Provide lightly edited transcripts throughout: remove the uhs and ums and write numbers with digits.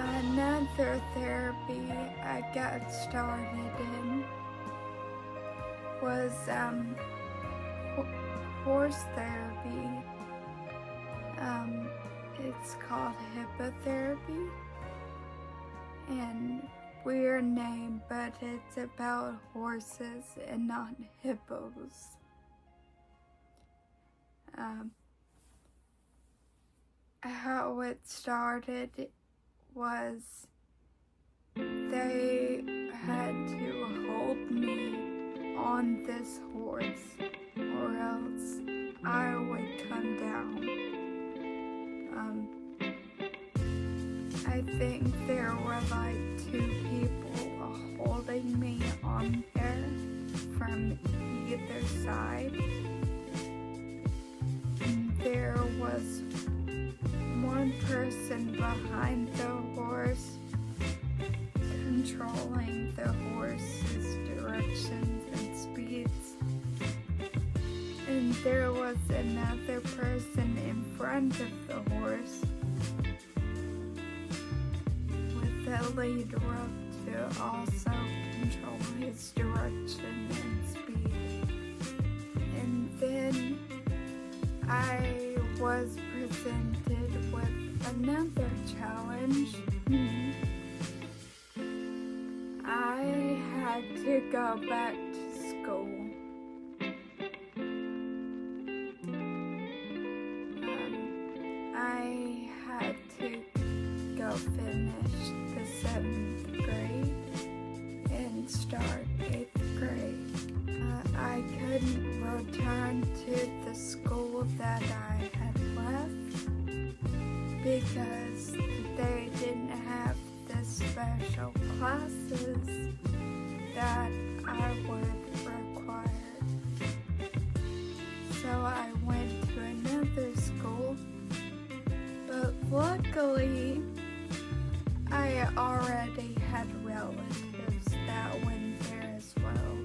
Another therapy I got started in was horse therapy. It's called hippotherapy, and weird name, but it's about horses and not hippos. How it started was they had to hold me on this horse or else I would come down. I think there were like 2 people holding me on there from either side. There was one person behind the horse controlling the horse's directions and speeds, and there was another person in front of the horse with a lead rope to also control his direction and speed. And then I was presented with another challenge. I had to go back to school. I had to go finish the 7th grade and start 8th grade. I couldn't return to the school that I had left because they didn't have the special classes that I would require. So I went to another school, but luckily I already had relatives that went there as well.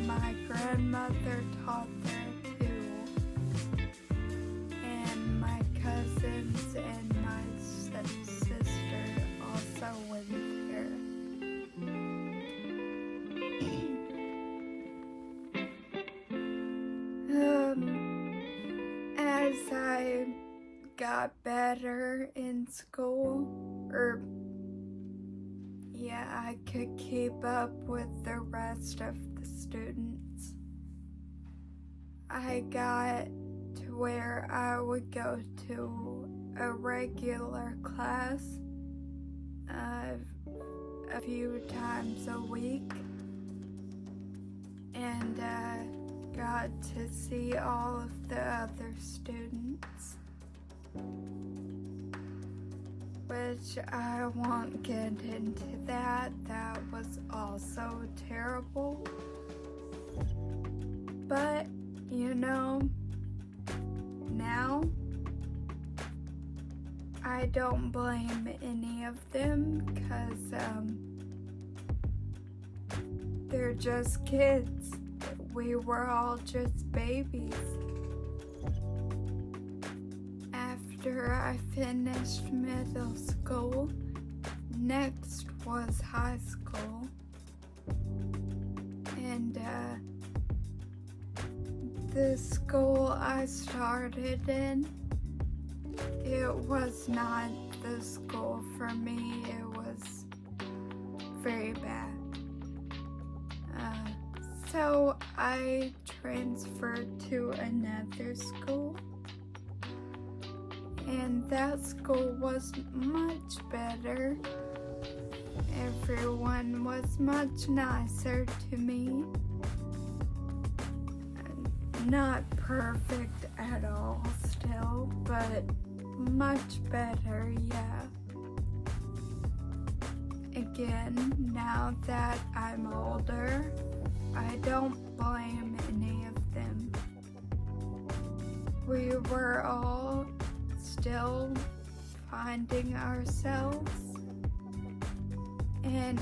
My grandmother taught there too, and my cousins and my sister also went there. As I got better in school, I could keep up with the rest of the students. I got to where I would go to a regular class a few times a week, and got to see all of the other students, which I won't get into that. That was also terrible. But, now I don't blame any of them because they're just kids. We were all just babies. After I finished middle school, next was high school. And the school I started in, it was not the school for me. It was very bad. So I transferred to another school, and that school was much better. Everyone was much nicer to me. Not perfect at all still, but much better, yeah. Again, now that I'm older, I don't blame any of them. We were all still finding ourselves, and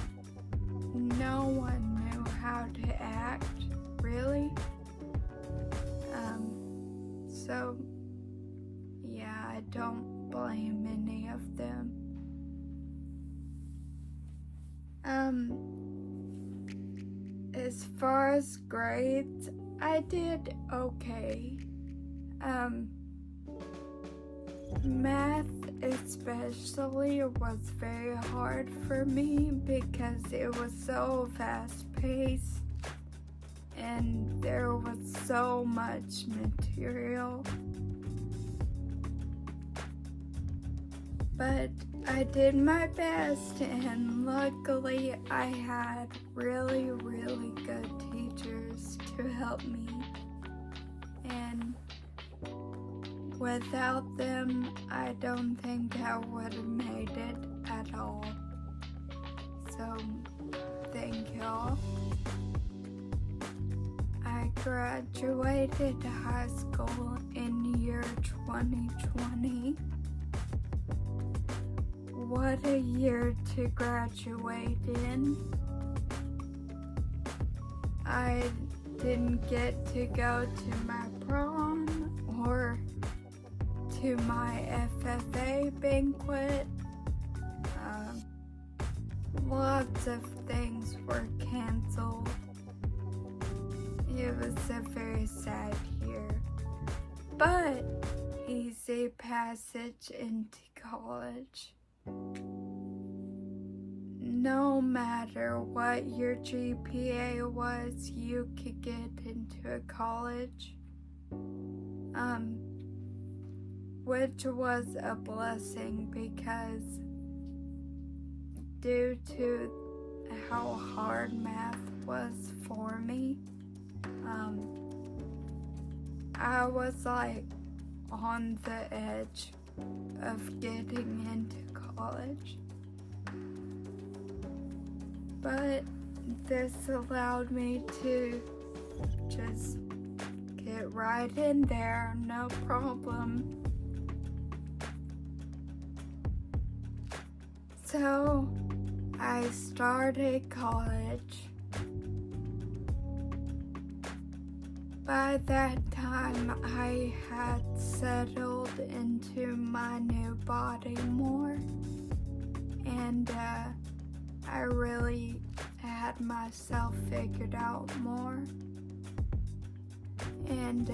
no one knew how to act, really. So, yeah, I don't blame any of them. As far as grades, I did okay. Math especially was very hard for me because it was so fast-paced and there was so much material. But I did my best, and luckily I had really, really good teachers to help me. And without them, I don't think I would have made it at all. So, thank y'all. I graduated high school in year 2020. What a year to graduate in. I didn't get to go to my prom or to my FFA banquet. Lots of things were canceled. It was a very sad year, but easy passage into college. No matter what your GPA was, you could get into a college, which was a blessing because due to how hard math was for me, I was like on the edge of getting into college. But this allowed me to just get right in there, no problem. So I started college. By that time, I had settled into my new body more, and I really had myself figured out more, and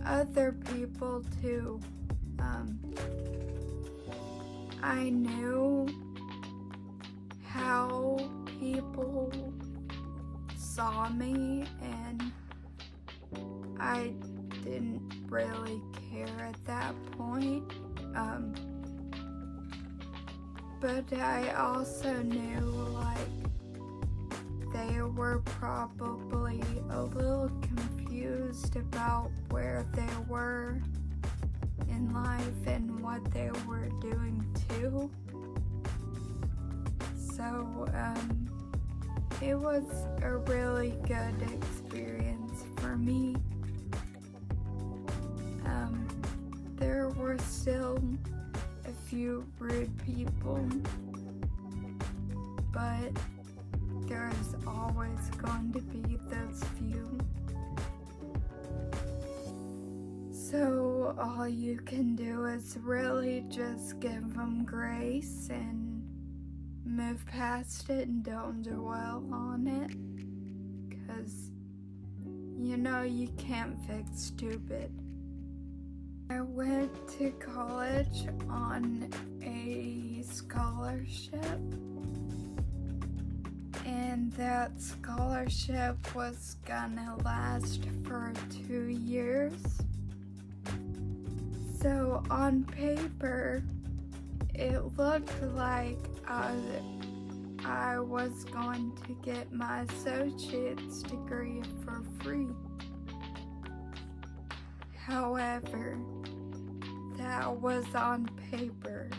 other people too. I knew how people saw me, and I didn't really care at that point. But I also knew, like, they were probably a little confused about where they were in life and what they were doing too. So, it was a really good experience for me. There were still a few rude people, but there's always going to be those few. So all you can do is really just give them grace and move past it and don't dwell on it, because you know you can't fix stupid. I went to college on a scholarship, and that scholarship was gonna last for 2 years. So on paper, it looked like I was going to get my associate's degree for free. However, that was on paper.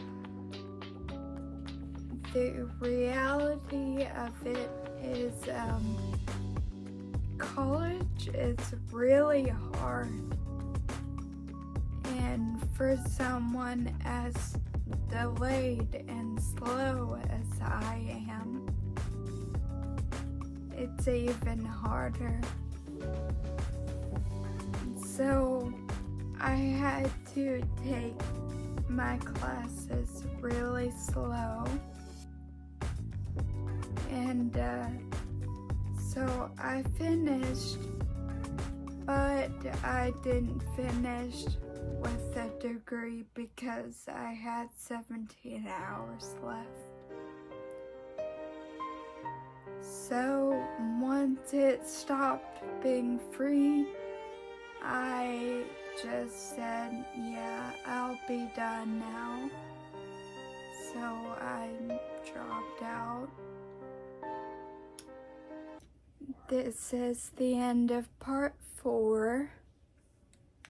The reality of it is college is really hard. And for someone as delayed and slow as I am, it's even harder. So I had to take my classes really slow, And so I finished, but I didn't finish with a degree because I had 17 hours left. So once it stopped being free, I just said, yeah, I'll be done now. So I dropped out. This is the end of part 4.